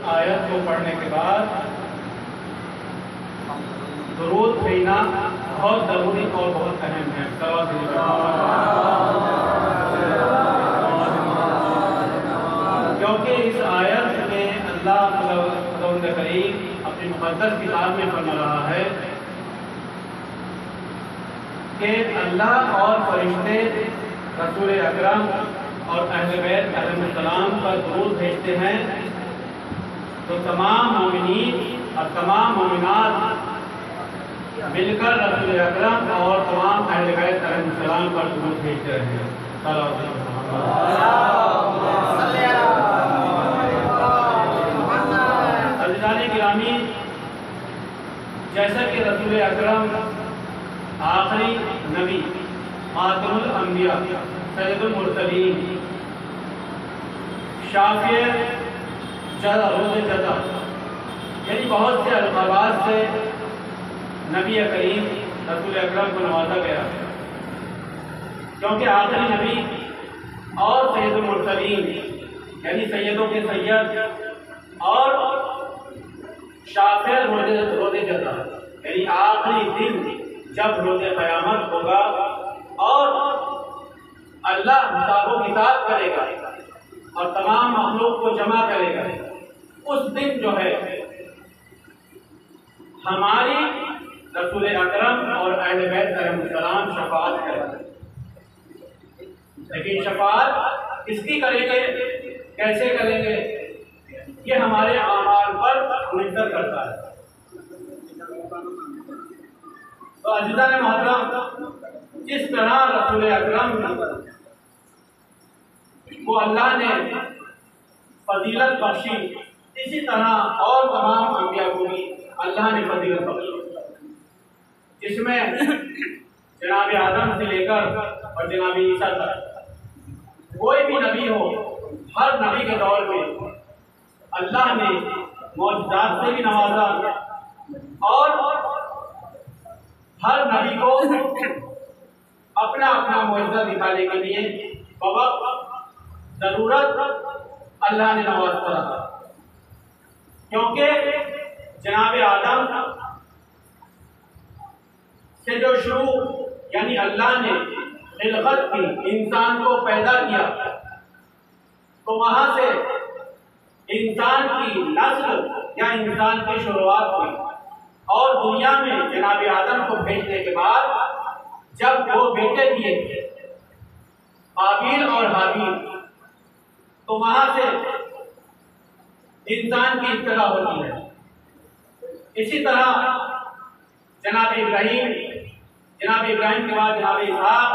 آیت کو پڑھنے کے بعد درود بھیجنا بہت ضروری اور بہت اہم ہے۔ کیونکہ اس آیت میں اللہ خدا کریم اپنی مقدس کتاب میں فرما رہا ہے کہ اللہ اور فرشتے رسول اکرم اور اہل بیت علیہ السلام پر درود بھیجتے ہیں، تو تمام مومنین اور تمام مومنات مل کر رسول اکرم اور تمام اہل بیت علیہ السلام پر درود بھیجتے رہے ہیں۔ عزیزان گرامی، جیسا کہ رسول اکرم آخری نبی، خاتم الانبیاء، سید المرسلین، شافع جزا، روز جزا، یعنی بہت سے القابات سے نبی کریم رسول اکرم کو نوازا گیا، کیونکہ آخری نبی اور سید المرسلین یعنی سیدوں کے سید اور شافع روز جزا یعنی آخری دن جب روز قیامت ہوگا اور اللہ حساب و کتاب کرے گا اور تمام مخلوق کو جمع کرے گا، اس دن جو ہے ہماری رسول اکرم اور اہل بیت علیہ السلام شفاعت کریں گے۔ لیکن شفاعت کس کی کریں گے، کیسے کریں گے، یہ ہمارے اعمال پر منحصر کرتا ہے۔ تو عزیزان محترم، جس طرح رسول اکرم کو اللہ نے فضیلت بخشی، اسی طرح اور تمام انبیاء کو بھی اللہ نے فضیلت بخشی، جس میں جناب آدم سے لے کر اور جناب عیسیٰ تک کوئی بھی نبی ہو، ہر نبی کے دور میں اللہ نے معجزات سے بھی نوازا اور ہر نبی کو اپنا اپنا معجزہ دکھانے کے لیے بوقت ضرورت اللہ نے نواز کرا، کیونکہ جناب آدم سے جو شروع یعنی اللہ نے خلقت کی، انسان کو پیدا کیا، تو وہاں سے انسان کی نسل یا انسان کی شروعات ہوئی، اور دنیا میں جناب آدم کو بھیجنے کے بعد جب وہ بیٹے دیے قابیل اور حابیل، تو وہاں سے انسان کی ابتدا ہوتی ہے۔ اسی طرح جناب ابراہیم کے بعد جناب اسحاق،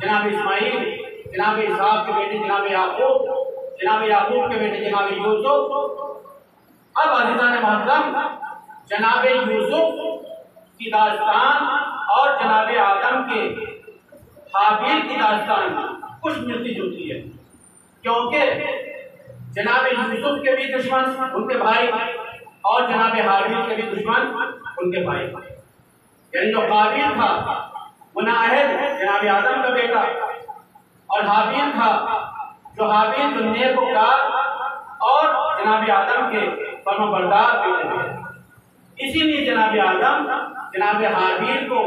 جناب اسماعیل، جناب اسحاق کے بیٹے جناب یعقوب کے بیٹے جناب یوسف۔ اب عزیزان محترم، جناب یوسف کی داستان اور جناب آدم کے حابیل کی داستان کچھ ملتی جلتی ہے، کیونکہ جناب یوسف کے بھی دشمن ان کے بھائی اور جناب حابیل کے بھی دشمن ان کے بھائی، یعنی جو قابیل تھا وہ نااہل جناب آدم کا بیٹا، اور حابیل تھا جو حابیل جو نیکوکار اور جناب آدم کے فرمانبردار بیٹے تھے۔ اسی لیے جناب آدم جناب حابیل کو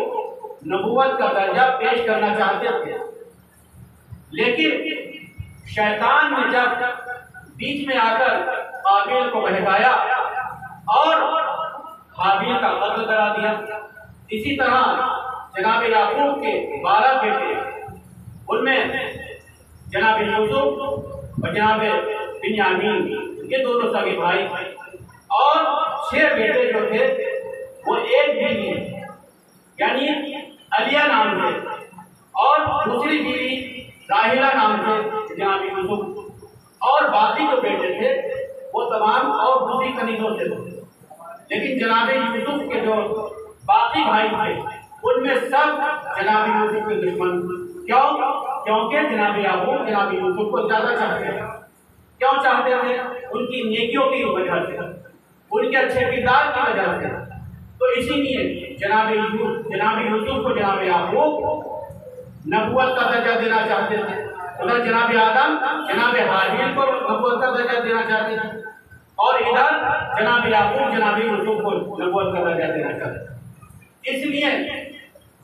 نبوت کا درجہ پیش کرنا چاہتے تھے، لیکن شیطان نے جب بیچ میں آ کر قابیل کو بہکایا اور حابیل کا قتل کرا دیا۔ اسی طرح جناب یعقوب کے 12 بیٹے، ان میں جناب یوسف اور جناب بنیامین، یہ دونوں سگے بھائی، اور 6 بیٹے جو تھے وہ ایک بیوی یعنی علیہ نام سے اور دوسری بیوی راحیلہ نام سے جناب یوسف، اور باقی جو بیٹے تھے وہ تمام اور دوسری کنیزوں سے تھے۔ لیکن جناب یوسف کے جو باقی بھائی تھے ان میں سب جناب یوسف کے دشمن۔ کیونکہ جناب یعقوب جناب یوسف کو زیادہ چاہتے ہیں۔ کیوں چاہتے تھے؟ ان کی نیکیوں کی وجہ سے، ان کے اچھے کردار کی وجہ سے۔ تو اسی لیے جناب یوسف کو جناب یعقوب نبوت کا درجہ دینا چاہتے تھے، ادھر جناب آدم جناب حابیل کو نبوت کا درجہ دینا چاہتے تھے۔ اور ادھر جناب یعقوب جناب یوسف کو نبوت کا درجہ دینا چاہتے۔ اس لیے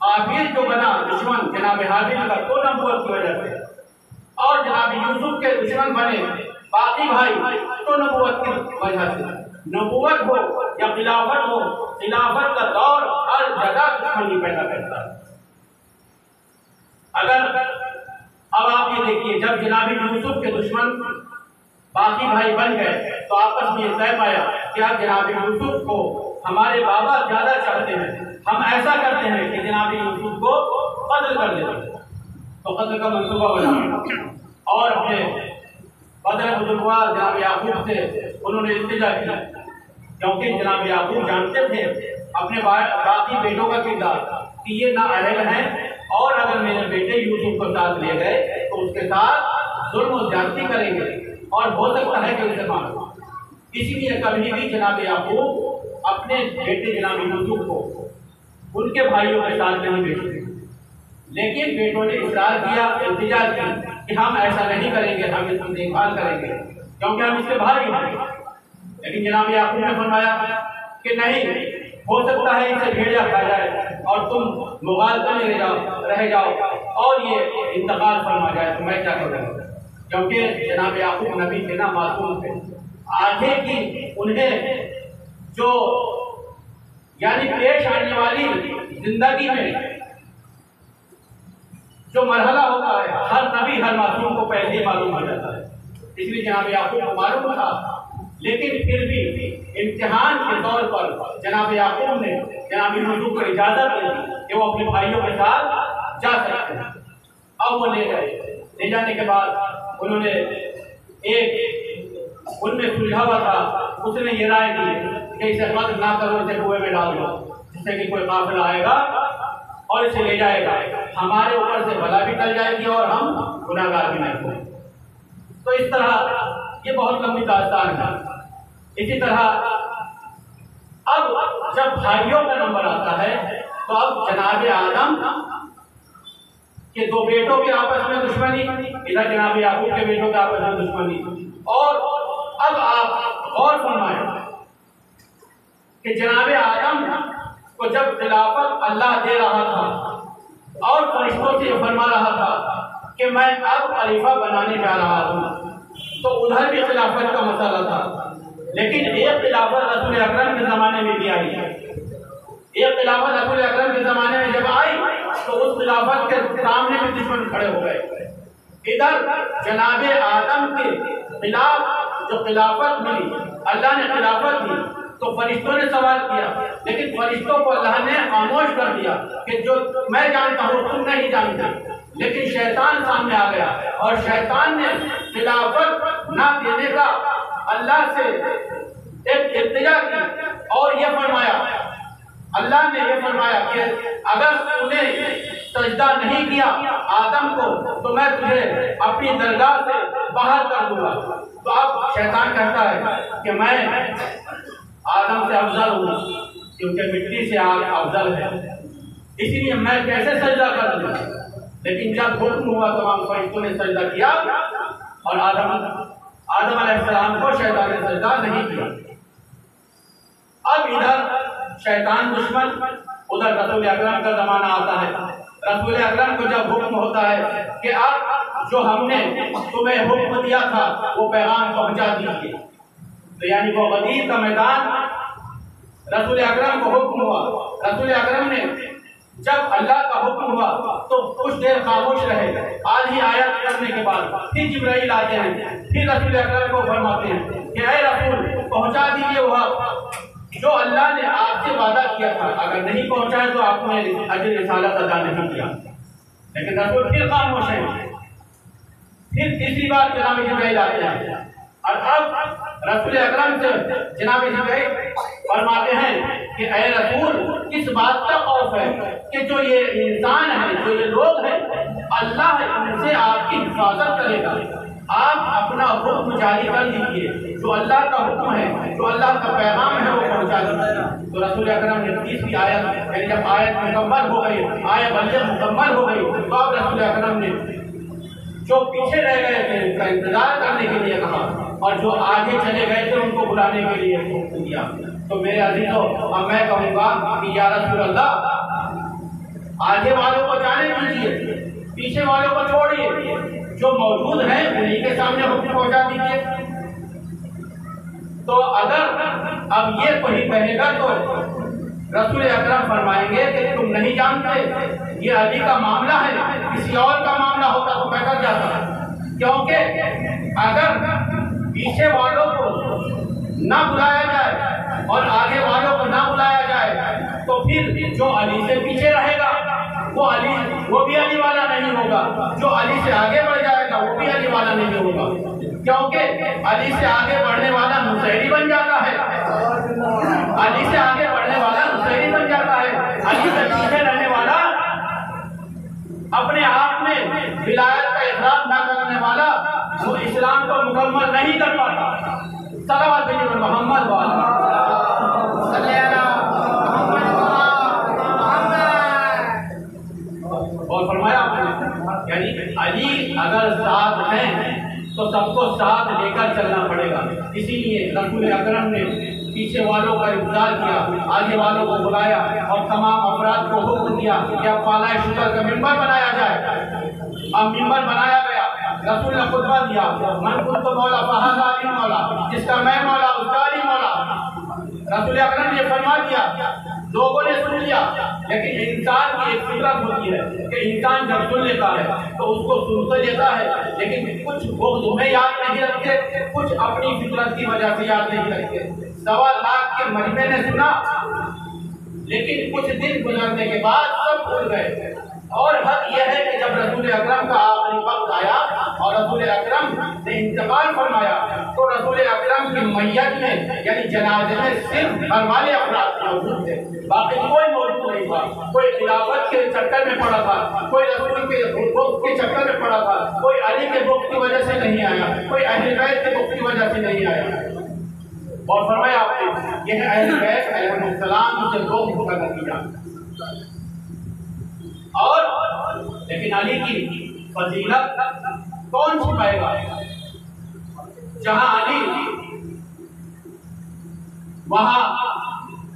قابیل جو بنا دشمن جناب حابیل کا تو نبوت کی وجہ سے، اور جناب یوسف کے دشمن بنے باقی بھائی تو نبوت کی وجہ سے۔ نبوت ہو یا خلافت ہو، خلافت کا دور ہر جگہ دشمنی پیدا کرتا ہے۔ اگر اب آپ یہ دیکھیے، جب جناب یوسف کے دشمن باقی بھائی بن گئے تو آپس میں یہ طے پایا کہ اب جناب یوسف کو ہمارے بابا زیادہ چاہتے ہیں، ہم ایسا کرتے ہیں کہ جناب یوسف کو قتل کر دیتے ہیں۔ تو قتل کا منصوبہ بنا اور اپنے بدر بزرگوار جناب یعقوب سے انہوں نے التجا کیا، کیونکہ جناب یعقوب جانتے تھے اپنے باقی بیٹوں کا کردار کہ یہ نااہل ہیں، اور اگر میرے بیٹے یوسف کو ساتھ لے گئے تو اس کے ساتھ ظلم و زیادتی کریں گے اور ہو سکتا ہے کہ اسے مارو۔ اسی لیے کبھی بھی جناب یعقوب اپنے بیٹے جناب یوسف کو ان کے بھائیوں کے ساتھ نہیں بھیجتے، لیکن بیٹوں نے اصرار کیا، التجا کی کہ ہم ایسا نہیں کریں گے، ہم اس کی دیکھ بھال کریں گے کیونکہ ہم اس کے بھائی ہیں۔ لیکن جناب یعقوب نے فرمایا کہ نہیں، ہو سکتا ہے اسے بھیجا کھا جائے اور تم مغالطہ میں رہ جاؤ اور یہ انتقال فرما جائے تو میں کیا کروں؟ کیونکہ جناب یعقوب نبی کے نا معصوم تھے، آگے کی انہیں جو یعنی پیش آنے والی زندگی میں جو مرحلہ ہوتا ہے ہر نبی ہر معصوم کو پہلے ہی معلوم ہو جاتا ہے، اس لیے جناب یعقوب کو معلوم تھا، لیکن پھر بھی امتحان کے طور پر جناب یعقوب نے جناب یوسف کو اجازت دی کہ وہ اپنے بھائیوں کے ساتھ جا سکتے ہیں۔ اب وہ لے گئے، لے جانے کے بعد انہوں نے ایک ان میں سلجھا ہوا تھا، اس نے یہ رائے دی کہ اسے قتل نہ کرو، اسے کنویں میں ڈال دو، جس سے کہ کوئی قافلہ آئے گا اور اسے لے جائے گا، ہمارے اوپر سے بلا بھی ٹل جائے گی اور ہم گناہگار بھی نہیں ہوں۔ تو اس طرح یہ بہت لمبی داستان ہے۔ اسی طرح اب جب بھائیوں کا نمبر آتا ہے تو اب جناب آدم کے دو بیٹوں کے آپس میں دشمنی، ادھر جناب یعقوب کے بیٹوں کے آپس میں دشمنی، اور اب آپ غور فرمائیں کہ جناب آدم کو جب خلافت اللہ دے رہا تھا اور فرشتوں سے فرما رہا تھا کہ میں اب خلیفہ بنانے جا رہا ہوں، تو ادھر بھی خلافت کا مسئلہ تھا، لیکن ایک خلافت رسول اکرم کے زمانے میں بھی آئی، ایک خلافت رسول اکرم کے زمانے میں جب آئی تو اس خلافت کے سامنے بھی دشمن کھڑے ہو گئے۔ ادھر جناب آدم کے خلاف جو خلافت ملی، اللہ نے خلافت دی تو فرشتوں نے سوال کیا، لیکن فرشتوں کو اللہ نے خاموش کر دیا کہ جو میں جانتا ہوں تم نہیں جانتے، لیکن شیطان سامنے آ گیا اور شیطان نے خلافت نہ دینے کا اللہ سے ایک التجا کی اور یہ فرمایا، اللہ نے یہ فرمایا کہ اگر تم نے سجدہ نہیں کیا آدم کو تو میں تجھے اپنی درگاہ سے باہر کر دوں گا۔ تو اب شیطان کہتا ہے کہ میں آدم سے افضل ہوں کیونکہ مٹی سے آگ افضل ہے، اس لیے میں کیسے سجدہ کر دوں؟ لیکن جب حکم ہوا تمام فرشتوں نے سجدہ کیا اور آدم علیہ السلام کو شیطان نے سجدہ نہیں کیا۔ اب ادھر شیطان دشمن، ادھر رسول اکرم کا زمانہ آتا ہے، رسول اکرم کو جب حکم ہوتا ہے کہ اب جو ہم نے تمہیں حکم دیا تھا وہ پیغام پہنچا دیجیے، تو یعنی وہ غدیر کا میدان رسول اکرم کو حکم ہوا۔ رسول اکرم نے جب اللہ کا حکم ہوا تو کچھ دیر خاموش رہے، آدھی آیت کرنے کے بعد پھر جبرائیل آتے ہیں، پھر رسول اکرم کو فرماتے ہیں کہ اے رسول پہنچا دیجیے وہ جو اللہ نے آپ سے وعدہ کیا تھا، اگر نہیں پہنچائے تو آپ نے اجر رسالت ادا نہیں کیا۔ لیکن رسول پھر خاموش ہیں، پھر تیسری بار جناب جبرائیل آتے ہیں اور اب رسول اکرم سے جناب جبرائیل فرماتے ہیں کہ اے رسول کس بات کا خوف ہے کہ جو یہ انسان ہے، جو یہ لوگ ہیں، اللہ ان سے آپ کی حفاظت کرے گا، آپ اپنا حکم جاری کر دیجیے، جو اللہ کا حکم ہے، جو اللہ کا پیغام ہے وہ پہنچا دیجیے۔ تو رسول اکرم نے تیسری آیت یعنی جب آیت مکمل ہو گئی، آیت بلغ مکمل ہو گئی تو اب رسول اکرم نے جو پیچھے رہ گئے تھے ان کا انتظار کرنے کے لیے کہا اور جو آگے چلے گئے تھے ان کو بلانے کے لیے حکم دیا۔ تو میرے عزیزوں اب میں کہوں گا کہ یا رسول اللہ آگے والوں کو جانے دیجیے، پیچھے والوں کو چھوڑیے، جو موجود ہیں انہیں کے سامنے حکم پہنچا دیجیے۔ تو اگر اب یہ کوئی کہے گا تو رسول اکرم فرمائیں گے کہ تم نہیں جانتے یہ علی کا معاملہ ہے، کسی اور کا معاملہ ہوتا تو میں کر جاتا، کیونکہ اگر پیچھے والوں کو نہ بلایا جائے اور آگے والوں کو نہ بلایا جائے تو پھر جو علی سے پیچھے رہے گا وہ بھی علی والا نہیں ہوگا، جو علی سے آگے بڑھ جائے گا وہ بھی علی والا نہیں ہوگا، کیونکہ علی سے آگے بڑھنے والا نصیری بن جاتا ہے، علی سے آگے بڑھنے والا نصیری بن جاتا ہے، علی سے پیچھے رہنے والا اپنے آپ میں ولایت کا اقرار نہ کرنے والا وہ اسلام کو مکمل نہیں کر پاتا۔ صلوات بھیجیے محمد اور فرمایا یعنی علی اگر ساتھ ہیں تو سب کو ساتھ لے کر چلنا پڑے گا۔ اسی لیے رسول اکرم نے پیچھے والوں کا انتظار کیا، آگے والوں کو بلایا اور تمام افراد کو حکم دیا کہ اب پالائے شکر کا ممبر بنایا جائے۔ اب ممبر بنایا گیا، رسول نے خطبہ دیا، من کنت مولا فہذا علی مولا، جس کا میں مولا اس کا علی مولا۔ رسول اکرم نے فرما دیا، لوگوں نے سن لیا، لیکن انسان کی ایک فطرت ہوتی ہے کہ انسان جب سن لیتا ہے تو اس کو سن تو لیتا ہے، لیکن کچھ بغض میں یاد نہیں رکھتے، کچھ اپنی فطرت کی وجہ سے یاد نہیں رکھتے۔ 1.25 لاکھ کے مجمع نے سنا، لیکن کچھ دن گزرنے کے بعد سب بھول گئے۔ اور حق یہ ہے کہ جب رسول اکرم کا آخری وقت آیا اور رسول اکرم نے انتقال فرمایا تو رسول اکرم کی میت میں یعنی جنازے میں صرف گھر والے افراد موجود تھے، باقی کوئی موجود نہیں تھا۔ کوئی خلافت کے چکر میں پڑا تھا، کوئی رسول کے بغض کے چکر میں پڑا تھا، کوئی علی کے بغض کی وجہ سے نہیں آیا، کوئی اہل بیت کے بغض کی وجہ سے نہیں آیا۔ اور فرمایا آپ نے یہ اہل بیت علیہ السلام سے بغض کا نتیجہ۔ اور لیکن علی کی فضیلت کون چھپائے گا؟ جہاں علی وہاں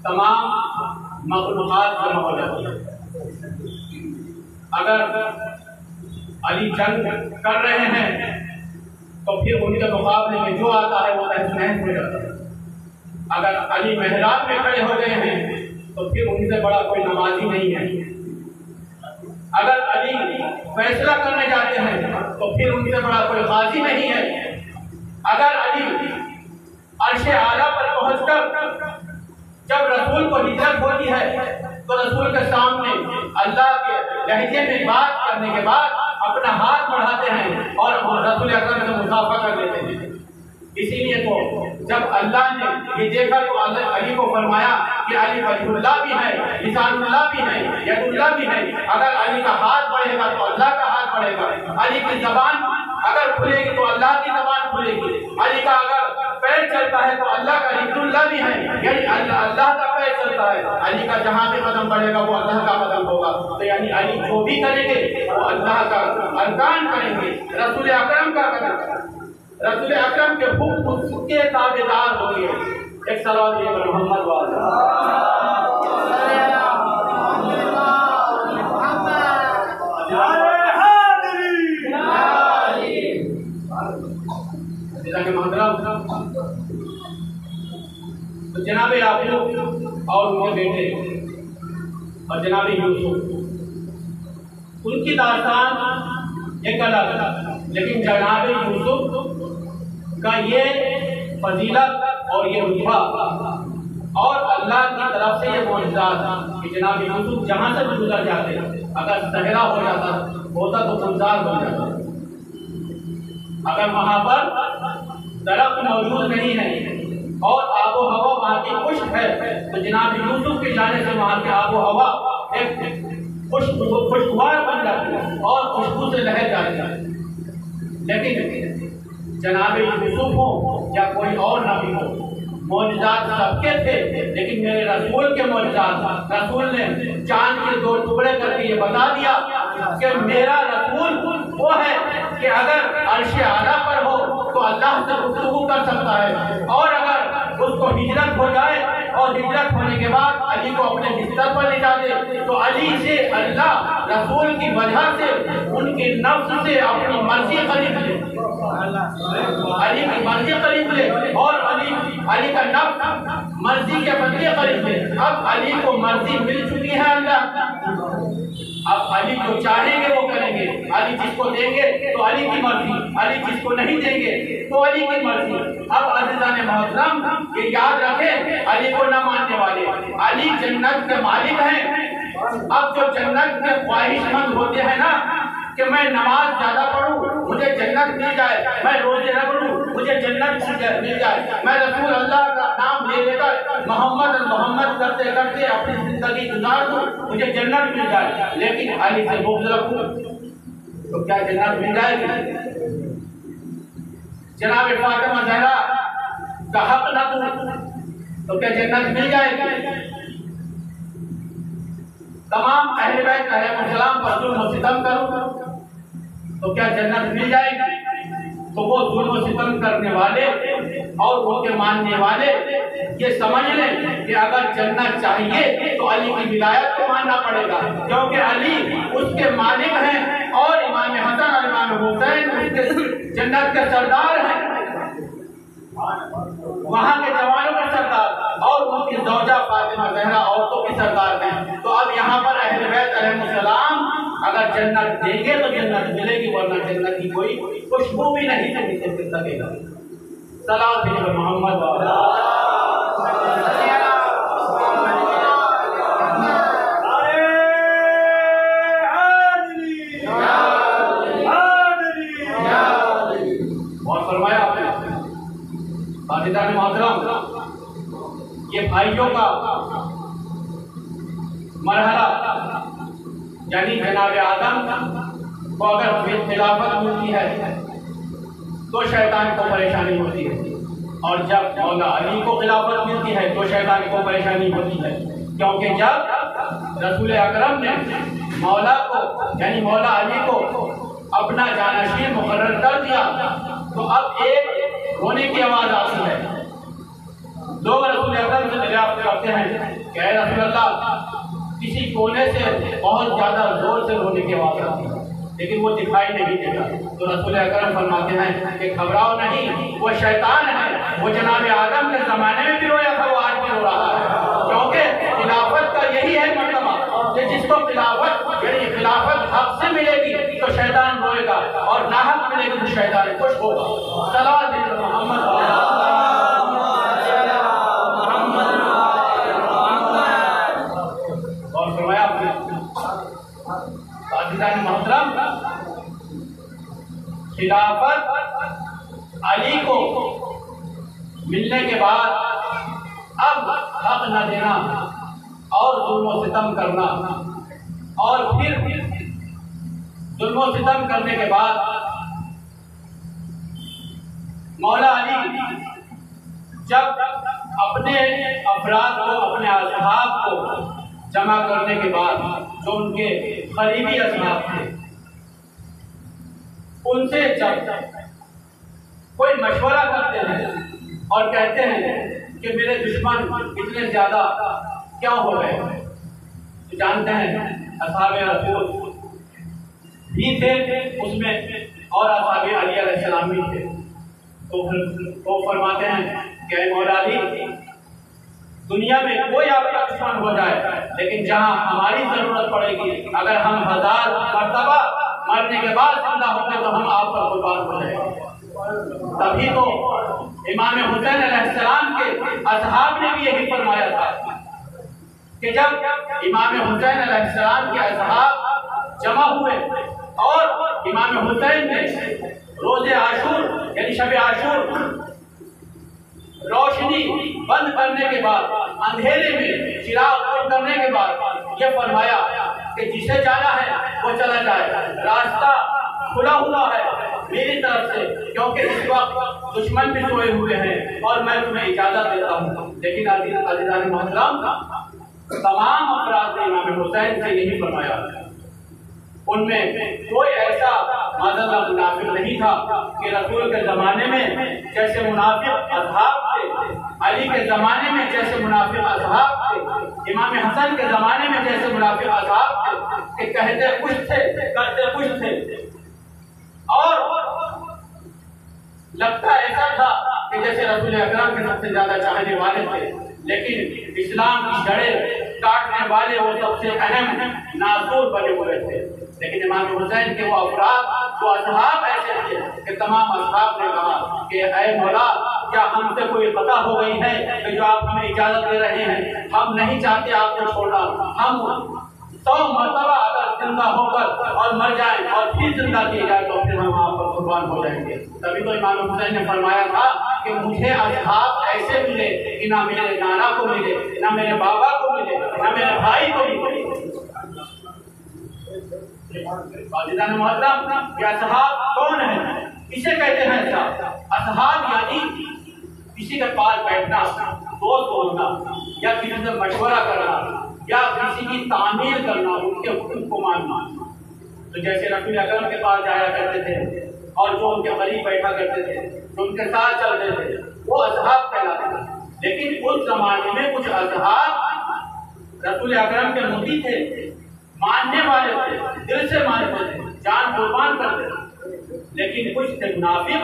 تمام مخلوقات جمع ہو جاتی ہے۔ اگر علی جنگ کر رہے ہیں تو پھر ان کے مقابلے میں جو آتا ہے وہ تحس نحس ہو جاتا ہے۔ اگر علی محراب میں کھڑے ہو گئے ہیں تو پھر ان سے بڑا کوئی نمازی نہیں ہے۔ اگر علی فیصلہ کرنے جاتے ہیں تو پھر ان سے بڑا کوئی قاضی نہیں ہے۔ اگر علی عرش اعلیٰ پر پہنچ کر جب رسول کو ہجرت ہوتی ہے تو رسول کے سامنے اللہ کے لہجے میں بات کرنے کے بعد اپنا ہاتھ بڑھاتے ہیں اور رسول اکرم سے مصافحہ کر لیتے ہیں۔ اسی لیے تو جب اللہ نے یہ دیکھا تو علی کو فرمایا کہ علی وجہ اللہ بھی ہے، لسان اللہ بھی ہے، ید اللہ بھی ہے۔ اگر علی کا ہاتھ بڑھے گا تو اللہ کا ہاتھ بڑھے گا، علی کی زبان اگر کھلے گی تو اللہ کی زبان کھلے گی، علی کا اگر پیر چلتا ہے تو اللہ کا ید اللہ بھی ہے، یعنی اللہ کا پیر چلتا ہے، علی کا جہاں بھی قدم بڑھے گا وہ اللہ کا قدم ہوگا۔ تو یعنی علی جو بھی کریں گے وہ اللہ کا ارکان کریں گے، رسول اکرم کا کریں گے، رسول اکرم کے حکم کے تابعدار ہوں گے۔ ایک صلوات علی محمد تو جناب یعقوب اور ان کے بیٹے اور جناب یوسف ان کی داستان ایک الگ، لیکن جناب یوسف کا یہ فضیلت اور یہ رتبہ اور اللہ کی طرف سے یہ معجزات کہ جناب یوسف جہاں سے بھی گزر جاتے اگر صحرا ہو جاتا ہوتا تو گلزار بن جاتا، اگر وہاں پر درخت موجود نہیں ہے اور آب و ہوا وہاں کی خشک ہے تو جناب یوسف کے جانے سے وہاں کی آب و ہوا ایک خوشگوار بن جاتی ہے اور خوشبو سے لہر جاتی ہے۔ لیکن جناب یوسف ہو یا کوئی اور نبی ہو، معجزات سب کے تھے، لیکن میرے رسول کے معجزات، رسول نے چاند کے 2 ٹکڑے کر کے یہ بتا دیا کہ میرا رسول وہ ہے کہ اگر عرش اعلیٰ پر ہو تو اللہ سے گفتگو کر سکتا ہے، اور اگر اس کو ہجرت ہو جائے اور ہجرت ہونے کے بعد علی کو اپنے بستر پر لے جا دے تو علی سے اللہ رسول کی وجہ سے ان کے نفس سے اپنی مرضی قریب لے، علی کی مرضی قریب لے، اور علی کا نفس مرضی کے بندے قریب لے۔ اب علی کو مرضی مل چکی ہے اللہ، اب علی جو چاہیں گے وہ کریں گے، علی جس کو دیں گے تو علی کی مرضی، علی جس کو نہیں دیں گے تو علی کی مرضی۔ اب عزیزان محترم یہ یاد رکھیں، علی کو نہ ماننے والے، علی جنت کے مالک ہیں۔ اب جو جنت کے خواہش مند ہوتے ہیں نا کہ میں نماز زیادہ پڑھوں مجھے جنت مل جائے، میں روزے رکھ لوں مجھے جنت مل جائے، میں رسول اللہ کا نام لے لے کر محمد کرتے کرتے اپنی زندگی گزار دوں مجھے جنت مل جائے، لیکن علی سے بغض رکھوں تو کیا جنت مل جائے گی؟ جناب فاطمہ زہرا کا حق نہ دوں تو کیا جنت مل جائے گی؟ تمام اہل بیت علیہ السلام پر ظلم و ستم کروں تو کیا جنت مل جائے گی؟ تو وہ ظلم و ستم کرنے والے اور ان کے ماننے والے یہ سمجھ لیں کہ اگر جنت چاہیے تو علی کی ولایت کو ماننا پڑے گا، کیونکہ علی اس کے مالک ہیں اور امام حسن اور امام حسین اس کے جنت کے سردار ہیں، وہاں کے جوانوں کے سردار، اور ان کی زوجہ فاطمہ زہرا عورتوں کی سردار ہیں۔ تو اب یہاں پر اہل بیت علیہ السلام اگر جنت دیں گے تو جنت ملے گی، ورنہ جنت کی کوئی خوشبو بھی نہیں لگے گا۔ صلوات بھیجو محمد اور فرمایا آپ نے عزیزان محترم یہ بھائیوں کا مرحلہ، یعنی جناب آدم کو اگر خلافت ملتی ہے تو شیطان کو پریشانی ہوتی ہے، اور جب مولا علی کو خلافت ملتی ہے تو شیطان کو پریشانی ہوتی ہے، کیونکہ جب رسول اکرم نے مولا کو یعنی مولا علی کو اپنا جانشین مقرر کر دیا تو اب ایک رونے کی آواز آتی ہے، لوگ رسول اکرم سے دریافت کرتے ہیں کہ اے رسول اللہ کسی کونے سے بہت زیادہ زور سے رونے کی آواز آتی ہے لیکن وہ دکھائی نہیں دیتا، تو رسول اکرم فرماتے ہیں کہ گھبراؤ نہیں، وہ شیطان ہے، وہ جناب آدم کے زمانے میں بھی رویا تھا وہ آج بھی رو رہا ہے، کیونکہ خلافت کا یہی ہے مرتبہ کہ جس کو خلافت یعنی خلافت حق سے ملے گی تو شیطان روئے گا، اور ناحق ملے گی تو شیطان خوش ہوگا۔ صلوات محمد اور فرمایا عزیزان محترم خلافت علی کو ملنے کے بعد اب حق نہ دینا اور ظلم و ستم کرنا، اور پھر ظلم و ستم کرنے کے بعد مولا علی جب اپنے افراد کو اپنے اصحاب کو جمع کرنے کے بعد جو ان کے قریبی اصحاب تھے ان سے جب کوئی مشورہ کرتے ہیں اور کہتے ہیں کہ میرے دشمن اتنے زیادہ کیا ہو گئے، جانتے ہیں اصحاب رسول بھی تھے اس میں اور اصحاب علی علیہ السلام بھی تھے، تو فرماتے ہیں کہ اے مولا علی دنیا میں کوئی آپ کا دشمن ہو جائے لیکن جہاں ہماری ضرورت پڑے گی اگر ہم 1000 مرتبہ مرنے کے بعد زندہ ہوں گے تو ہم آپ پر قربان ہو جائیں گے۔ تبھی تو امام حسین علیہ السلام کے اصحاب نے بھی یہی فرمایا تھا کہ جب امام حسین علیہ السلام کے اصحاب جمع ہوئے اور امام حسین نے روز عاشور یعنی شب عاشور روشنی بند کرنے کے بعد اندھیرے میں چراغ بند کرنے کے بعد یہ فرمایا کہ جسے جانا ہے وہ چلا جائے، راستہ کھلا ہوا ہے میری طرف سے، کیونکہ اس وقت دشمن بھی سوئے ہوئے ہیں اور میں تمہیں اجازت دیتا ہوں۔ لیکن عزیزان محترم تمام افراد نے امام حسین سے یہی فرمایا ان میں کوئی ایسا معذاللہ منافق نہیں تھا کہ رسول کے زمانے میں جیسے منافق اصحاب تھے، علی کے زمانے میں جیسے منافق اصحاب تھے، امام حسن کے زمانے میں جیسے منافق اصحاب تھے کہ کہتے کچھ تھے کرتے کچھ تھے، اور لگتا ایسا تھا کہ جیسے رسول اکرم کے سب سے زیادہ چاہنے والے تھے، لیکن اسلام کی جڑیں کاٹنے والے وہ سب سے اہم ناصور بنے ہوئے تھے۔ لیکن امام حسین کے وہ افراد جو اصحاب ایسے تھے کہ تمام اصحاب نے کہا کہ اے مولا کیا ہم سے کوئی خطا ہو گئی ہے کہ جو آپ ہمیں اجازت دے رہے ہیں؟ ہم نہیں چاہتے آپ کو چھوڑنا، ہم 100 مرتبہ اگر زندہ ہو کر اور مر جائیں اور پھر زندہ کیے جائے تو پھر ہم آپ پر قربان ہو جائیں گے۔ تبھی تو امام حسین نے فرمایا تھا کہ مجھے اصحاب ایسے ملے کہ نہ میرے نانا کو ملے، نہ میرے بابا کو ملے، نہ میرے بھائی کو ملے۔ عزیزان محترم، یہ اصحاب کون ہیں؟ کسے کہتے ہیں اصحاب؟ یعنی کسی کے پاس بیٹھنا، دوست ہونا، یا کسی سے مشورہ کرنا، یا کسی کی تعمیر کرنا، ان کے حکم کو ماننا۔ تو جیسے رسول اکرم کے پاس جایا کرتے تھے اور جو ان کے قریب بیٹھا کرتے تھے، جو ان کے ساتھ چلتے تھے، وہ اصحاب کہلاتے تھے۔ لیکن اس زمانے میں کچھ اصحاب رسول اکرم کے مطیع تھے، ماننے والے تھے، دل سے مانتے تھے، جان قربان کرتے تھے، لیکن کچھ تھے منافق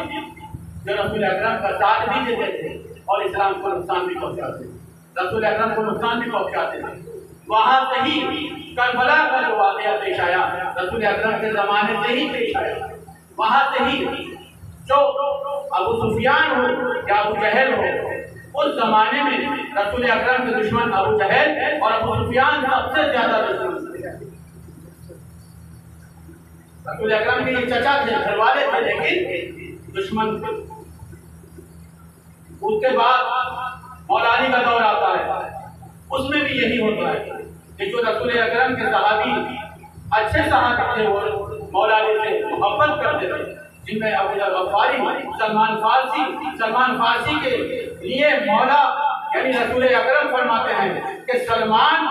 جو رسول اکرم کا ساتھ بھی دیتے تھے اور اسلام کو نقصان بھی پہنچاتے تھے، رسول اکرم کو نقصان بھی پہنچاتے تھے۔ وہاں سے ہی کربلا کا جو واقعہ پیش آیا رسول اکرم کے زمانے سے ہی پیش آیا، وہاں سے ہی جو ابو سفیان ہو یا ابو جہل ہو، اس زمانے میں رسول اکرم کے دشمن ابو جہل اور ابو سفیان سب سے زیادہ دشمن تھے۔ رسول اکرم کے یہ چچا تھے، گھر والے تھے، لیکن دشمن تھے۔ اس کے بعد مولا علی کا دور آتا ہے، اس میں بھی یہی ہوتا ہے کہ جو رسول اکرم کے صحابی اچھے صحابی تھے وہ مولا علی سے محبت کرتے تھے، جن میں ابو ذر غفاری، سلمان فارسی کے لیے مولا یعنی رسول اکرم فرماتے ہیں کہ سلمان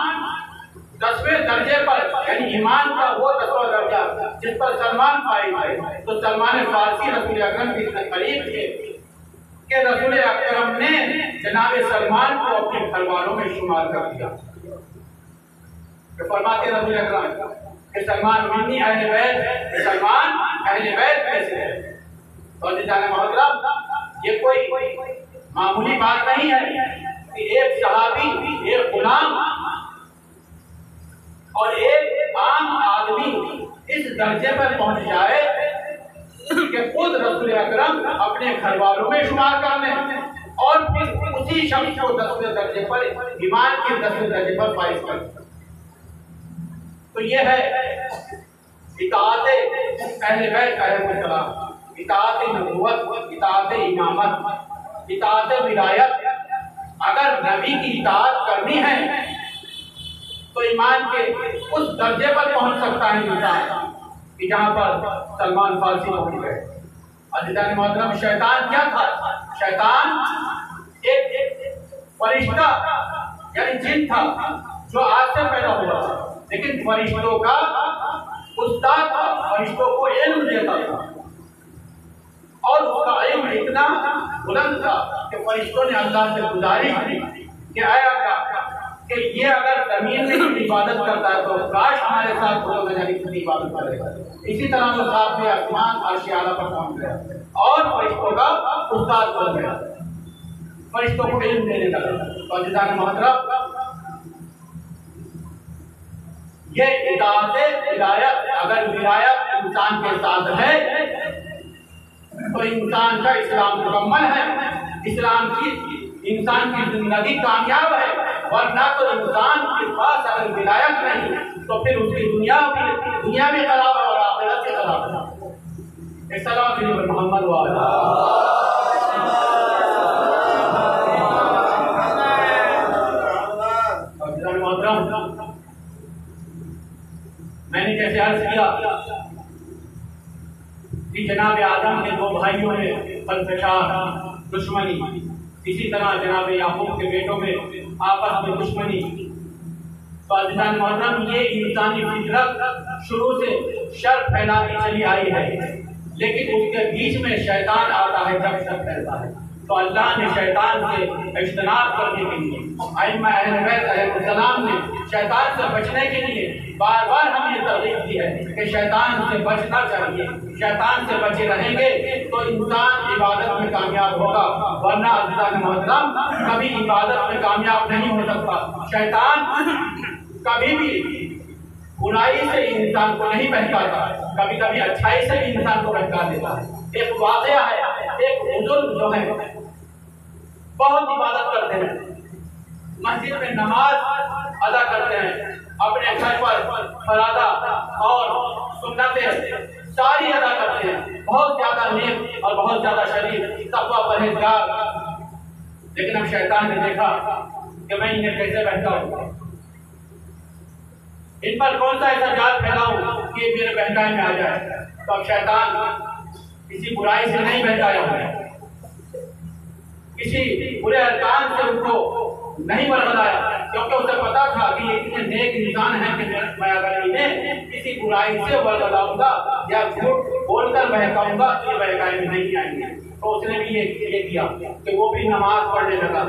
10ویں درجے پر، یعنی ایمان کا وہ 10واں درجہ جس پر سلمان فائز ہے، تو سلمان فارسی رسول اکرم کے اتنے قریب تھے کہ رسول اکرم نے جناب سلمان کو اپنے گھر والوں میں شمار کر دیا۔ کہ فرماتے رسول اکرم کہ سلمان منی اہل بیت، کہ سلمان اہل بیت میں سے ہے۔ تو عزیزان محترم، یہ کوئی معمولی بات نہیں ہے کہ ایک صحابی، ایک غلام اور ایک عام آدمی اس درجے پر پہنچ جائے کہ خود رسول اکرم اپنے گھر والوں میں شمار کر لیں اور پھر اسی شخص کو 10ویں درجے پر، ایمان کے 10ویں درجے پر فائز کر دیں۔ تو یہ ہے اطاعت اہل بیت علیہ السلام، اطاعت نبوت، اطاعت امامت، اطاعت ولایت۔ اگر نبی کی اطاعت کرنی ہے تو ایمان کے اس درجے پر پہنچ سکتا ہے انسان کہ جہاں پر سلمان فارسی پہنچ گئے۔ عزیزان محترم، شیطان کیا تھا؟ شیطان ایک فرشتہ یعنی جن تھا جو آج سے پیدا ہوا تھا، لیکن فرشتوں کا استاد تھا، فرشتوں کو علم دیتا تھا، اور اس کا علم اتنا بلند تھا کہ فرشتوں نے اللہ سے گزارش کی کہ اے اللہ، کہ یہ اگر زمین میں عبادت کرتا ہے تو کاش ہمارے ساتھ وہ نظری کی عبادت کرے گا۔ اسی طرح وہ ساتھ میں آسمان عرش اعلیٰ پر پہنچ گیا اور فرشتوں کا استاد بن گیا، فرشتوں کو علم دینے لگا۔ تو عزیزان محترم، یہ اطاعت ولایت، اگر ولایت انسان کے ساتھ ہے تو انسان کا اسلام مکمل ہے، اسلام کی انسان کی زندگی کامیاب ہے، ورنہ تو انسان کے پاس اگر ولایت نہیں تو پھر اس کی دنیا بھی خراب ہے اور آخرت بھی خراب ہے۔ السلام علیکم محمد وعلیہ میں نے جیسے عرض کیا کہ جناب آدم کے 2 بھائیوں میں خلفشار دشمنی، اسی طرح جناب یعقوب کے بیٹوں میں آپس میں دشمنی، تو عزیزان محترم یہ انسانی فطرت شروع سے شر پھیلاتی چلی آئی ہے، لیکن اس کے بیچ میں شیطان آتا ہے جب شر پھیلتا ہے۔ تو اللہ نے شیطان سے اجتناب کرنے کے لیے، ائمہ اہل بیت علیہ السلام نے شیطان سے بچنے کے لیے بار بار ہمیں یہ ترغیب دی ہے کہ شیطان سے بچنا چاہیے۔ شیطان سے بچے رہیں گے تو انسان عبادت میں کامیاب ہوگا، ورنہ عزیزان محترم کبھی عبادت میں کامیاب نہیں ہو سکتا۔ شیطان کبھی بھی برائی سے انسان کو نہیں بہکاتا، کبھی کبھی اچھائی سے بھی انسان کو بہکا دیتا ہے۔ ایک واقعہ ہے، ایک بزرگ جو ہے بہت عبادت کرتے ہیں، مسجد میں نماز ادا کرتے ہیں، اپنے گھر پر فرادہ اور سنتیں ساری ادا کرتے ہیں، بہت زیادہ نیک اور بہت زیادہ شریف تقویٰ پرہیزگار۔ لیکن اب شیطان نے دیکھا کہ میں انہیں کیسے بہکاؤں، ان پر کون سا ایسا جال پھیلاؤں کہ میرے بہکانے میں آ جائے۔ تو اب شیطان کسی برائی سے نہیں بہکایا ہوا ہے، کسی برے ارکان سے ان کو نہیں برگلایا، کیونکہ اسے پتا تھا کہ یہ اتنے نیک انسان ہیں کہ میں اگر انہیں کسی برائی سے برگلاؤں گا یا جھوٹ بول کر بہکاؤں گا تو یہ بہکانے میں نہیں آئیں گے۔ تو اس نے بھی یہ کیا کہ وہ بھی نماز پڑھنے لگا،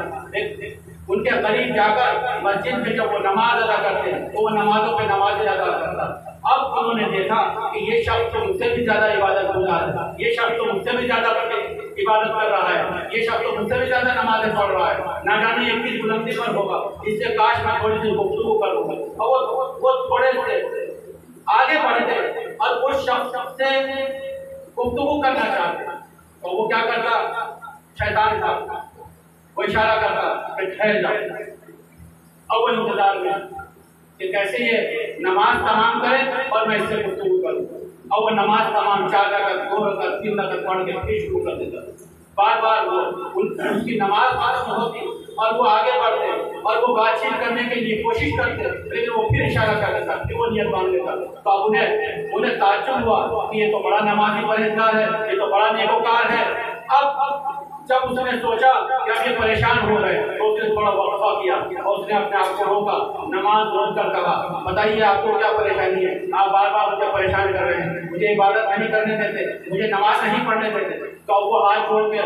ان کے قریب جا کر مسجد میں جب وہ نماز ادا کرتے ہیں تو وہ نمازوں پہ نمازیں ادا کرتا۔ اب انہوں نے دیکھا کہ یہ شخص تو مجھ سے بھی زیادہ عبادت گزار ہے، یہ شخص تو مجھ سے بھی زیادہ عبادت کر رہا ہے، یہ شخص تو مجھ سے بھی زیادہ نمازیں پڑھ رہا ہے، نہ جانے یہ کس بلندی پر ہوگا، اس سے کاش میں تھوڑی سی گفتگو کروں گا۔ اور وہ تھوڑے سے آگے بڑھتے اور اس شخص سے گفتگو کرنا چاہتے، تو وہ کیا کرتا، شیطان تھا، وہ اشارہ کرتا کہ ٹھہر جاؤ۔ اب وہ انتظار میں کہ کیسے یہ نماز تمام کرے اور میں اس سے گفتگو کروں۔ اور وہ نماز تمام 4 رکعت 2 رکعت 3 رکعت پڑھ کے پھر شروع کر دیتا۔ بار بار وہ اس کی نماز ختم ہوتی اور وہ آگے بڑھتے اور وہ بات چیت کرنے کے لیے کوشش کرتے، لیکن وہ پھر اشارہ کر دیتا کہ وہ نیت باندھ لیتا۔ تو اب انہیں تعجب ہوا کہ یہ تو بڑا نمازی پرہیزگار ہے، یہ تو بڑا نیکوکار ہے۔ اب جب اس نے سوچا کہ اب یہ پریشان ہو گئے تو اس نے تھوڑا وقفہ کیا اور اس نے اپنے آپ کو روکا، نماز روک کر کہا بتائیے آپ کو کیا پریشانی ہے، آپ بار بار مجھے پریشان کر رہے ہیں، مجھے عبادت نہیں کرنے دیتے، مجھے نماز نہیں پڑھنے دیتے۔ تو وہ ہاتھ جوڑ کے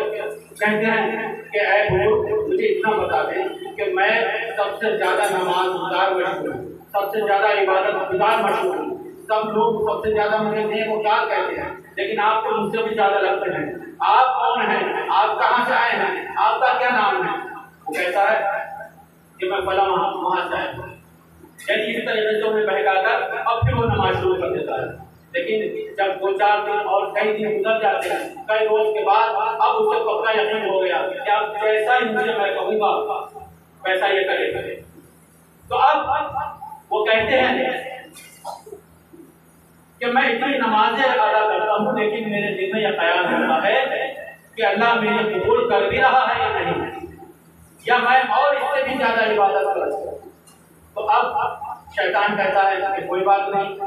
کہتے ہیں کہ اے حضور مجھے اتنا بتا دیں کہ میں سب سے زیادہ نماز گزار مشہور ہوں، سب سے زیادہ عبادت گزار مشہور ہوں، سب لوگ سب سے زیادہ مجھے نیکوکار کہتے ہیں، لیکن آپ کو مجھ سے بھی زیادہ لگتے ہیں، آپ کون ہیں، آپ کہاں سے آئے ہیں، آپ کا کیا نام ہے؟ وہ کہتا ہے کہ میں فلاں وہاں سے آیا ہوں۔ یعنی اس طریقے سے انہیں بہکا کر اب پھر وہ نماز شروع کر دیتا ہے۔ لیکن جب 2-4 دن اور کئی دن گزر جاتے ہیں، کئی روز کے بعد اب اسے پکا یقین ہو گیا کہ اب جیسا ہی مجھے میں کہوں گا ویسا یہ کرے۔ تو اب وہ کہتے ہیں کہ میں اتنی نمازیں ادا کرتا ہوں لیکن میرے دل میں یہ خیال ہوتا ہے کہ اللہ میرے قبول کر بھی رہا ہے یا نہیں، یا میں اور اس سے بھی زیادہ عبادت کر سکتا۔ تو اب شیطان کہتا ہے کہ کوئی بات نہیں،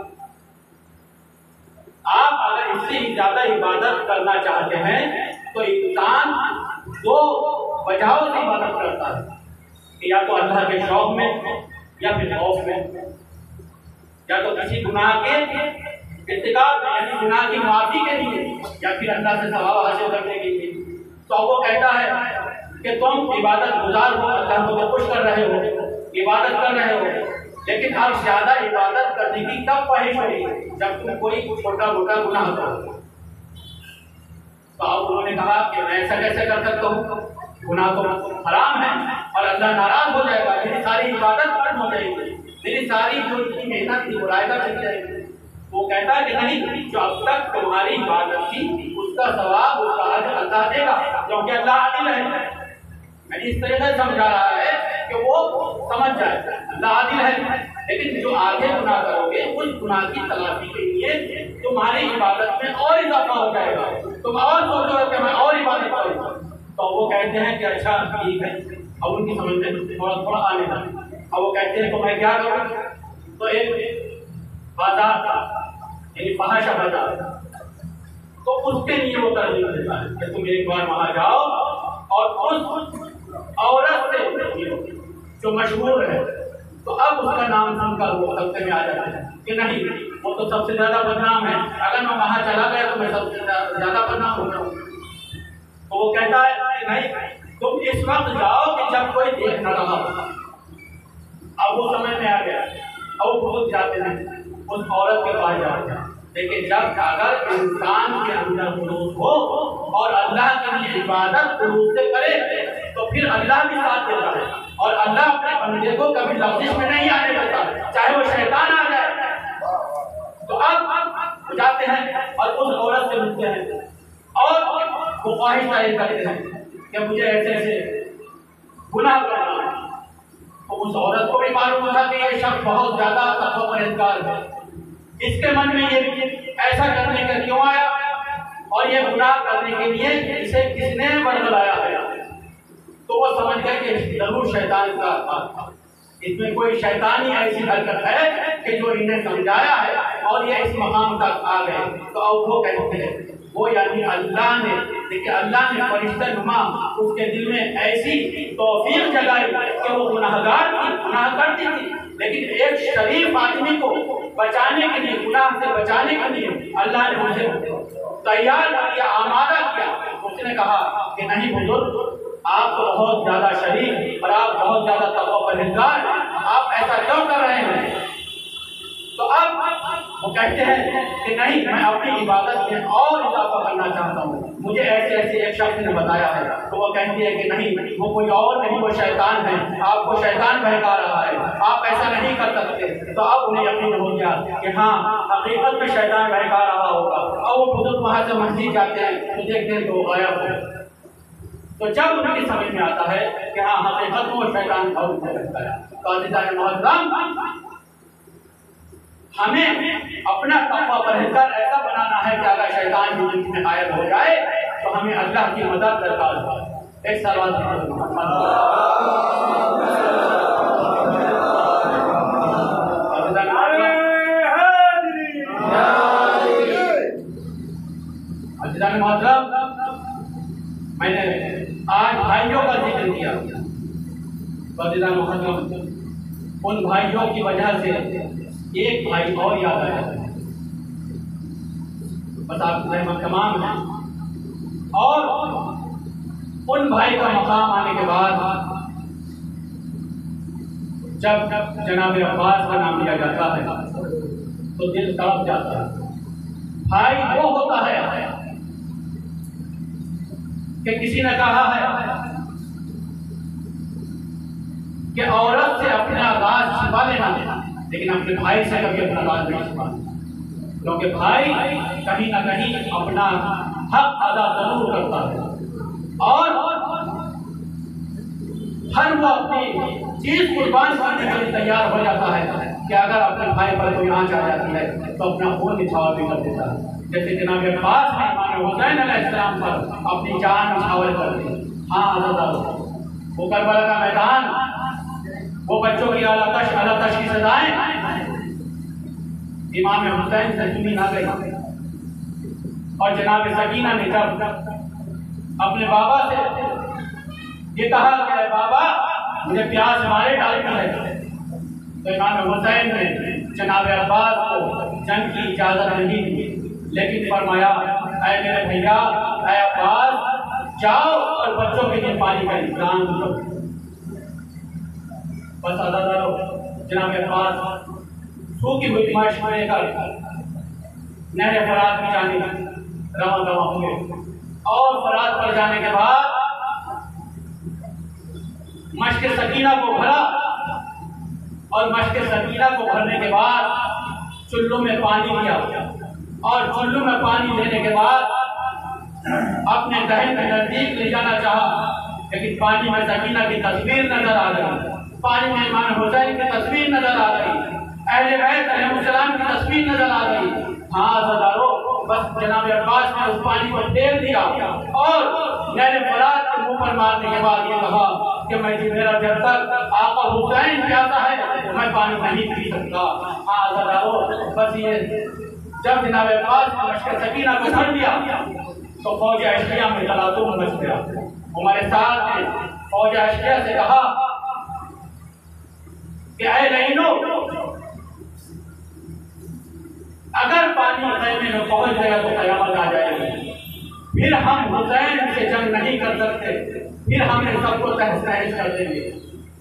آپ اگر اس سے زیادہ عبادت کرنا چاہتے ہیں تو انسان 2 وجہوں سے عبادت کرتا ہے، کہ یا تو اللہ کے شوق میں یا پھر خوف میں، یا تو کسی گناہ کے ارتکاب یعنی گناہ کی معافی کے لیے یا پھر اللہ سے ثواب حاصل کرنے کے لیے۔ تو وہ کہتا ہے کہ تم عبادت گزار ہو، اللہ کو خوش کر رہے ہو، عبادت کر رہے ہو، لیکن اب زیادہ عبادت کرنے کی کب خواہش ہوئی؟ جب تم کوئی چھوٹا موٹا گناہ کرو۔ تو اب انہوں نے کہا کہ میں ایسا کیسے کر سکتا ہوں، گناہ تو حرام ہے اور اللہ ناراض ہو جائے گا، میری ساری عبادت ختم ہو جائے گی، میری ساری جو محنت تھی وہ رائگاں چلی جائے گی۔ وہ کہتا ہے کہ نہیں، جو اب تک تمہاری عبادت تھی اس کا ثواب اس کا اجر اللہ دے گا، کیونکہ اللہ عادل ہے۔ میں اس طرح سے سمجھا رہا ہے کہ وہ سمجھ جائے اللہ عادل ہے، لیکن جو آگے گناہ کرو گے اس گناہ کی تلافی کے لیے تمہاری عبادت میں اور اضافہ ہو جائے گا، تم اور سوچو کہ میں اور عبادت کروں۔ تو وہ کہتے ہیں کہ اچھا ٹھیک ہے، اب ان کی سمجھ میں تھوڑا تھوڑا آنے لگا۔ اب وہ کہتے ہیں کہ میں کیا کروں؟ تو ایک بازار تھا، یعنی فحاشہ بازار، تو اس کے لیے وہ ترغیب دیتا ہے کہ تم ایک بار وہاں جاؤ اور اس عورت سے جو مشہور ہے، تو اب اس کا نام سن کر وہ خلقے میں آ جاتے ہیں کہ نہیں وہ تو سب سے زیادہ بدنام ہے، اگر میں وہاں چلا گیا تو میں سب سے زیادہ بدنام ہو جاؤں۔ تو وہ کہتا ہے کہ نہیں، تم اس وقت جاؤ کہ جب کوئی دیکھ نہ رہا ہو۔ اب وہ سمجھ میں آ گیا، اب وہ خود جاتے ہیں اس عورت کے پاس جاتے ہیں، لیکن جب اگر انسان کے اندر خلوص ہو اور اللہ کے لیے عبادت خلوص سے کرے تو پھر اللہ بھی ساتھ دیتا ہے، اور اللہ اپنے بندے کو کبھی لفظ میں نہیں آنے دیتا، چاہے وہ شیطان آ جائے۔ تو اب جاتے ہیں اور اس عورت سے ملتے ہیں اور وہ خواہش ظاہر کرتے ہیں کہ مجھے ایسے ایسے گناہ کرنا ہے۔ تو اس عورت کو بھی معلوم تھا کہ یہ شخص بہت زیادہ تقویٰ پرہیزگار ہے، اس کے من میں یہ ایسا کرنے کا کیوں آیا اور یہ گناہ کرنے کے لیے اسے کس نے برگلایا ہے؟ تو وہ سمجھ گئے کہ ضرور شیطان کا ہاتھ تھا، اس میں کوئی شیطانی ایسی حرکت ہے کہ جو انہیں سمجھایا ہے اور یہ اس مقام تک آ گئے۔ تو اب وہ کہتے ہیں وہ یعنی اللہ نے، لیکن اللہ نے فرشتہ نما اس کے دل میں ایسی توفیق جگائی کہ وہ گناہگار تھی، گناہ کرتی تھی، لیکن ایک شریف آدمی کو بچانے کے لیے، گناہ سے بچانے کے لیے اللہ نے مجھے تیار کیا، آمادہ کیا۔ اس نے کہا کہ نہیں بزرگ، آپ تو بہت زیادہ شریف اور آپ بہت زیادہ تقویٰ پرہیزگار ہیں، آپ ایسا کیوں کر رہے ہیں؟ تو اب وہ کہتے ہیں کہ نہیں، میں اپنی عبادت میں اور اضافہ کرنا چاہتا ہوں، مجھے ایسے ایسے ایک شخص نے بتایا ہے۔ تو وہ کہتی ہے کہ نہیں، وہ کوئی اور نہیں، وہ شیطان ہے، آپ کو شیطان بہکا رہا ہے، آپ ایسا نہیں کر سکتے۔ تو اب انہیں یقین ہو گیا کہ ہاں حقیقت میں شیطان بہکا رہا ہوگا، اور وہ بزرگ وہاں سے مسجد جاتے ہیں تو دیکھتے ہیں تو غائب ہو۔ تو جب ان کی سمجھ میں آتا ہے کہ ہاں حقیقت میں وہ شیطان تھا، ان سے بہکایا۔ تو عزیزان محترم، ہمیں اپنا تقویٰ پرہیزگار ایسا بنانا ہے کہ اگر شیطان بھی جسم میں غائب ہو جائے تو ہمیں اللہ کی مدد درکار ہے۔ ایک سوال عزیزان محترم، میں نے آج بھائیوں کا ذکر کیا، عزیزان محترم، ان بھائیوں کی وجہ سے ایک بھائی اور یاد آیا، بس آپ رحمت تمام ہیں، اور ان بھائی کا مقام آنے کے بعد جب جناب عباس کا نام لیا جاتا ہے تو دل تڑپ جاتا ہے۔ بھائی وہ ہوتا ہے کہ کسی نے کہا ہے کہ عورت سے اپنا راز چھپا لینا، لیکن اپنے بھائی سے کبھی اپنا راز نہیں چھپانا، کیونکہ بھائی کہیں نہ کہیں اپنا حق ادا ضرور کرتا ہے، اور ہر وہ اپنی چیز قربان کرنے کے لیے تیار ہو جاتا ہے کہ اگر اپنے بھائی پر کوئی آنچ آ جاتی ہے تو اپنا خون نچھاور بھی کر دیتا ہے، جیسے جناب عباس نے امام حسین علیہ السلام پر اپنی جان نچھاور کر دی۔ ہاں حضرت، وہ کربلا کا میدان، وہ بچوں کی اعلیٰ تش کی سزائیں امام حسین سے سنی نہ گئی، اور جناب سکینہ نے جب اپنے بابا سے یہ کہا کہ اے بابا مجھے پیاس مارے ڈالتی ہے، تو امام حسین نے جناب عباس کو جنگ کی اجازت نہیں دی، لیکن فرمایا اے میرے بھیا، اے عباس جاؤ اور بچوں کے لیے پانی کا انتظام کرو۔ بس جناب عباس سوکھی ہوئی مشق لے کر نہر فرات میں جانے رواں ہوئے، اور فرات پر جانے کے بعد مشق سکینہ کو بھرا، اور مشق سکینہ کو بھرنے کے بعد چلو میں پانی لیا، اور چلو میں پانی لینے کے بعد اپنے دہن کے نزدیک لے جانا چاہا، لیکن پانی میں سکینہ کی تصویر نظر آ گئی، پانی میں امام حسین کی تصویر نظر آ گئی، اہل بیت علیہ السلام کی تصویر نظر آ گئی۔ ہاں عزیزانو، بس جناب عباس نے اس پانی کو ڈیل دیا اور نہر فرات کے منہ پر مارنے کے بعد یہ کہا کہ میرا جب تک آقا حسین پیاسا ہے میں پانی نہیں پی سکتا۔ ہاں عزیزانو، بس یہ جب جناب عباس نے مشق سکینہ کو بھر دیا تو فوج عشقیہ میں تلاطم مچ گیا۔ ہمارے ساتھ نے فوج عشقیہ سے کہا کہ اے لعینو، اگر پانی خیمے میں پہنچ گیا تو قیامت آ جائے گی، پھر ہم حسین سے جنگ نہیں کر سکتے، پھر ہم نے سب کو تہس نہس کر دیں گے،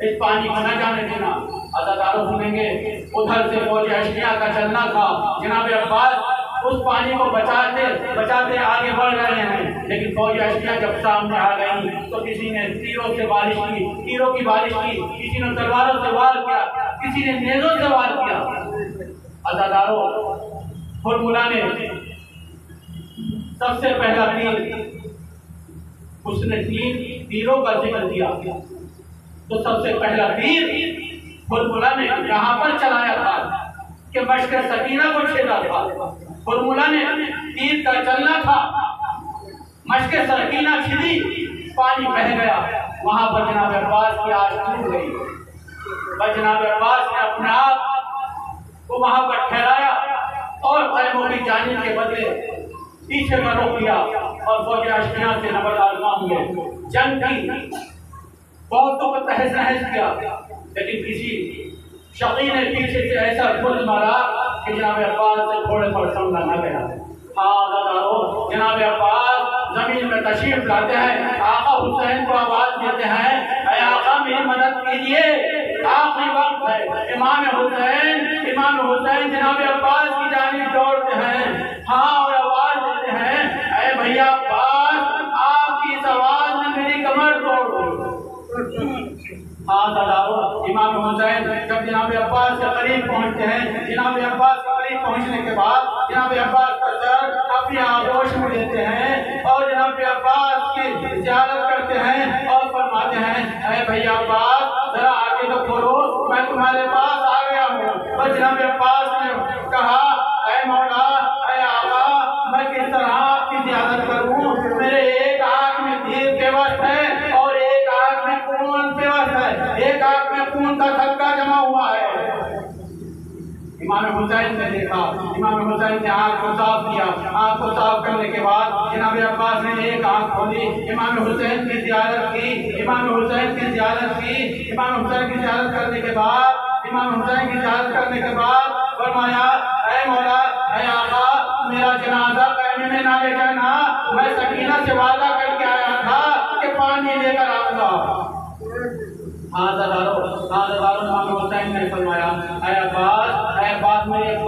اس پانی کو نہ جانے دینا۔ عزادارو سنیں گے ادھر سے فوج اشنیہ کا چلنا تھا، جناب عباس اس پانی کو بچاتے بچاتے آگے بڑھ رہے ہیں، لیکن فوج اشنیہ جب سامنے آ گئی تو کسی نے تیروں سے بارش کی، تیروں کی بارش کی، کسی نے تلواروں سے وار کیا، کسی نے نیزوں سے وار کیا۔ عزادارو فرمولا نے سب سے پہلا تیر، اس نے تیروں کا ذکر کیا تو سب سے پہلا تیر فرمولا نے یہاں پر چلایا تھا کہ مشک سکینہ کو چھیدا تھا۔ فرمولا نے تیر کا چلنا تھا، مشک سکینہ چھیدی، پانی بہہ گیا، وہاں پر جناب عباس کی آنکھ ٹوٹ گئی، پر جناب عباس نے اپنے آپ کو وہاں پر ٹھہرایا اور خیموں کی جانب کے بدلے پیچھے کا رخ کیا اور فوج اشنیہ سے نبردار ہوئے، جنگ کی، بہتوں کو تہس نہس کیا، لیکن کسی شقی نے پیچھے سے ایسا گل مارا کہ جناب عباس سے تھوڑے پر سمجھا نہ گیا۔ عزادارو جناب عباس زمین میں تشریف لاتے ہیں، آقا حسین کو آواز دیتے ہیں، اے آقا میری مدد کیجیے، آخری وقت ہے۔ امام حسین جناب عباس کی جانب دوڑتے ہیں، ہاں، اور آواز دیتے ہیں، اے بھیا عباس، آپ کی اس آواز نے میری کمر توڑ دی۔ ہاں دادارو، امام حسین جب جناب عباس کے قریب پہنچتے ہیں، جناب عباس کے قریب پہنچنے کے بعد جناب عباس کا سر اپنی آغوش میں لیتے ہیں اور جناب عباس کی زیارت کرتے ہیں اور فرماتے ہیں، اے بھیا عباس ذرا آگے تو کھولو، میں تمہارے پاس آ گیا ہوں۔ اور جناب عباس نے کہا، اے مولا، اے آقا، میں کس طرح آپ کی زیارت کروں؟ میرے ایک آنکھ میں تیر کے وقت ہے اور ایک آنکھ میں خون کے وقت ہے، ایک آنکھ میں خون کا تھکا جمع ہوا ہے۔ امام حسین نے دیکھا، امام حسین نے آنکھ کو صاف کیا، آنکھ کو صاف کرنے کے بعد جناب عباس نے ایک آنکھ کھولی، امام حسین کی زیارت کی، امام حسین کی زیارت کی، امام حسین کی زیارت کرنے کے بعد امام حسین کی زیارت کرنے کے بعد فرمایا، اے مولا، اے آقا، میرا جنازہ خیمے میں نہ لے جانا، میں سکینہ سے وعدہ کر کے آیا تھا کہ پانی لے کر آؤں گا۔ عزادارو امام حسین نے فرمایا، اے عباس، میری ایک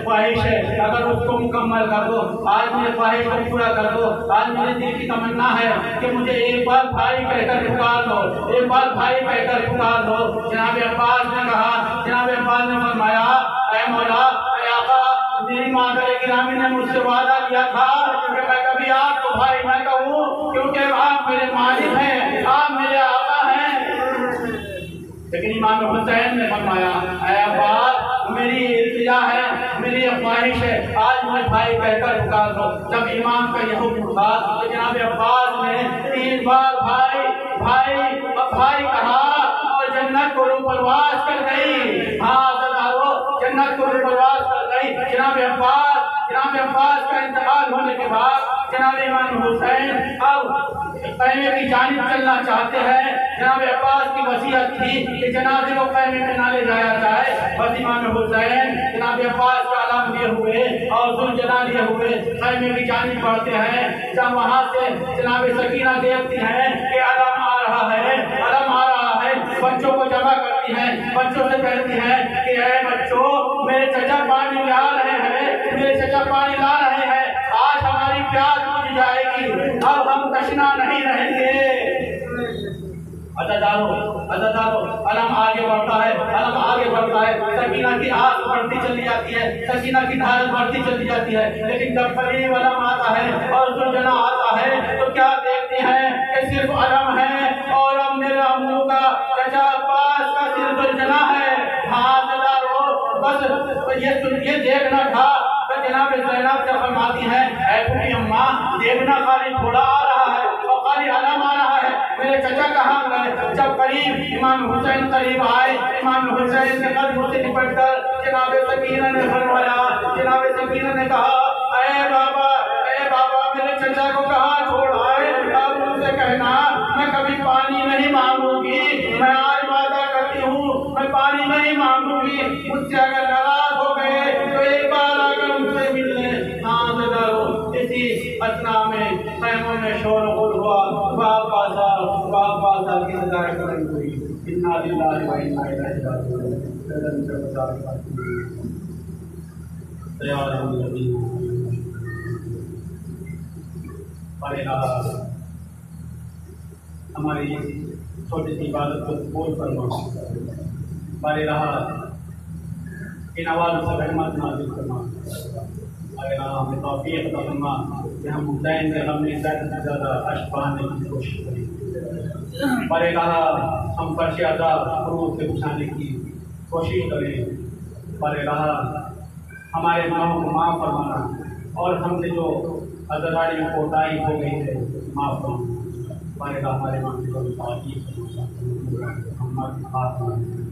خواہش ہے، اگر اس کو مکمل کر دو، آج میری خواہش کو پورا کر دو، آج میرے دل کی تمنا ہے کہ مجھے ایک بار بھائی کہہ کر پکار دو، ایک بار بھائی کہہ کر پکار دو۔ جناب عباس نے کہا، جناب عباس نے فرمایا، اے مولا، اے آقا، میری مادر گرامی نے مجھ سے وعدہ کیا تھا کہ میں کبھی آپ کو بھائی نہ کہوں، کیونکہ آپ میرے مالک ہیں، آپ میرے آقا ہیں۔ لیکن امام حسین نے فرمایا، اے عباس، میری التجا ہے، میری خواہش ہے، آج مجھے بھائی کہہ کر پکار دو۔ جب امام کا یہ حکم تھا تو جناب عباس نے 3 بار بھائی کہا اور جنت کو روح پرواز کر گئی۔ ہاں عزادارو، جنت کو روح پرواز کر گئی۔ جناب عباس کا انتقال ہونے کے بعد جناب امام حسین اب خیمے کی جانب چلنا چاہتے ہیں۔ جناب عباس کی وصیت تھی کہ جنازے کو خیمے میں نہ لے جایا جائے، بس امام حسین جناب عباس کا علم لیے ہوئے اور ذوالجنا لیے ہوئے خیمے کی جانب بڑھتے ہیں۔ جب وہاں سے جناب سکینہ دیکھتی ہیں کہ علم آ رہا ہے، بچوں کو جمع کرتی ہیں، بچوں سے کہتی ہیں کہ اے بچوں، میرے چچا پانی لا رہے ہیں، آج ہماری پیاس بجھ جائے گی، اب ہم تشنا نہیں رہیں گے۔ عزادارو علم آگے بڑھتا ہے، سکینہ کی آنکھ بڑھتی چلی جاتی ہے، سکینہ کی دھارت بڑھتی چلی جاتی ہے، لیکن جب قریب علم آتا ہے اور ذوالجنا آتا ہے تو کیا دیکھتے ہیں کہ صرف علم ہے اور اب میرے ابو کا چچا عباس کا صرف ذوالجنا ہے۔ ہاں عزادارو، بس یہ دیکھنا تھا۔ جناب زینب سے فرماتی ہیں، اے بھوٹی اماں، دیکھنا خالی تھوڑا آ رہا ہے اور خالی علم آ رہا ہے، میرے چچا کہاں گئے؟ جب قریب امام حسین قریب آئے، امام حسین کے قدموں سے لپٹ کر جناب سکینہ نے فرمایا، جناب سکینہ نے کہا، اے بابا، میرے چچا کو کہاں چھوڑ آئے؟ اب ان سے کہنا میں کبھی پانی نہیں مانگوں گی، میں آج وعدہ کرتی ہوں میں انتظار کریں کوئی انا للہ و انا الیہ راجعون سدن سے بازار کرتی تیار الذین پڑے رہا ہماری چھوٹی سی عبادت کو قبول فرما پڑے رہا ان آواز سے رحمت نازل فرما پڑے رہا ہمیں توفیق عطا فرما کہ ہم حسین کے غم میں زیادہ سے زیادہ اشک بہانے کی کوشش کریں پڑے رہا ہم فرش عذاب قبول سے بچانے کی کوشش کریں پڑے رہا ہمارے گناہوں کو معاف فرمانا اور ہم سے جو عذراری میں کوتاہی ہو گئی ہے معاف فرمانا پڑے رہا ہمارے ماں کی تعریف ہماری بات مانیں